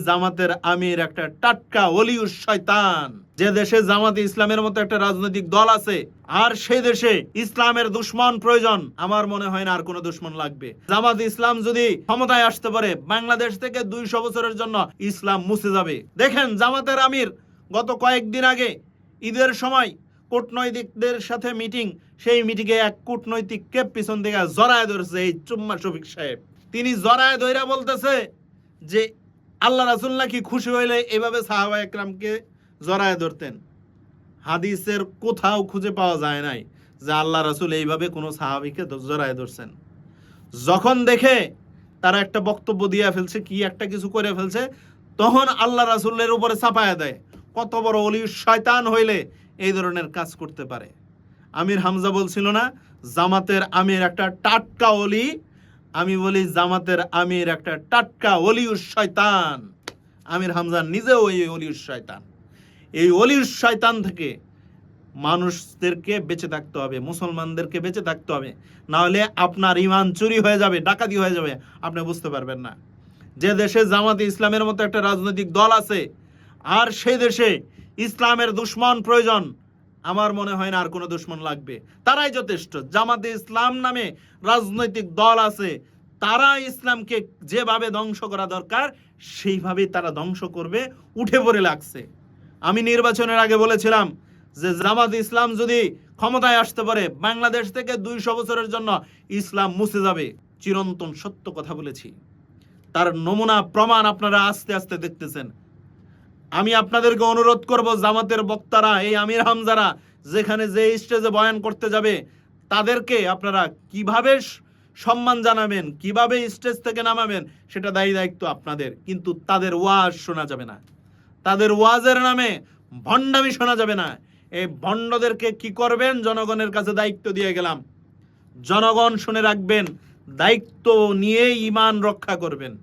জামাতের আমির একটা টাটকা ওলিউস শয়তান। যে দেশে জামাতে ইসলামের মতো একটা রাজনৈতিক দল আছে, আর সেই দেশে ইসলামের দুশ্মন প্রয়োজন, আমার মনে হয় না আর কোনো দুশ্মন লাগবে। জামাত ইসলাম যদি ক্ষমতায় আসতে পারে, বাংলাদেশ থেকে 200 বছরের জন্য ইসলাম মুছে যাবে। দেখেন জামাতের আমির গত কয়েকদিন আগে ঈদের সময় কূটনৈতিকদের সাথে মিটিং, সেই মিটিংয়ে এক কূটনৈতিককে পিছন থেকে জড়ায় ধরেছে এই চুম্মা শফিক সাহেব। তিনি জড়ায় ধইরা বলতেছে যে আল্লাহ রাসূল নাকি খুশি হইলে এভাবে সাহাবা একরামকে জড়ায় ধরতেন। হাদিসের কোথাও খুঁজে পাওয়া যায় নাই যে আল্লাহ রাসূল এইভাবে কোনো সাহাবীকে জড়ায় ধরছেন। যখন দেখে তারা একটা বক্তব্য দিয়ে ফেলছে, কি একটা কিছু করে ফেলছে, তখন আল্লাহ রাসূলের উপরে চাপায়া দেয়। কত বড় ওলি শয়তান হইলে এই ধরনের কাজ করতে পারে। আমির হামজা বলছিল না জামাতের আমির একটা টাটকা ওলি? আমি বলি জামাতের আমির একটা টাটকা ওলিউস শয়তান। আমির হামজা নিজেও এই ওলিউস শয়তান। এই ওলিউস শয়তান থেকে মানুষদেরকে বেঁচে থাকতে হবে, মুসলমানদেরকে বেঁচে থাকতে হবে, না হলে আপনার ঈমান চুরি হয়ে যাবে, ডাকাতি হয়ে যাবে, আপনি বুঝতে পারবেন না। যে দেশে জামাতে ইসলামের মতো একটা রাজনৈতিক দল আছে, আর সেই দেশে ইসলামের দুশ্মন প্রয়োজন, আমার মনে হয় না আর কোনো দুশ্মন লাগবে। তারাই যথেষ্ট। জামাতে ইসলাম নামে রাজনৈতিক দল আছে, তারা ইসলামকে যেভাবে ধ্বংস করা দরকার সেইভাবেই তারা ধ্বংস করবে, উঠে পড়ে লাগছে। আমি নির্বাচনের আগে বলেছিলাম যে জামাত ইসলাম যদি ক্ষমতায় আসতে পারে, বাংলাদেশ থেকে 200 বছরের জন্য ইসলাম মুছে যাবে। চিরন্তন সত্য কথা বলেছি। তার নমুনা প্রমাণ আপনারা আস্তে আস্তে দেখতেছেন। আমি আপনাদেরকে অনুরোধ করব, জামাতের বক্তারা, এই আমির হামজারা যেখানে যে স্টেজে বয়ান করতে যাবে, তাদেরকে আপনারা কিভাবে সম্মান জানাবেন, কিভাবে স্টেজ থেকে নামাবেন, সেটা দায়িত্ব আপনাদের। কিন্তু তাদের ওয়াজ শোনা যাবে না, তাদের ওয়াজের নামে ভণ্ডামি শোনা যাবে না। এই ভণ্ডদেরকে কি করবেন, জনগণের কাছে দায়িত্ব দিয়ে গেলাম। জনগণ শুনে রাখবেন, দায়িত্ব নিয়ে ঈমান রক্ষা করবেন।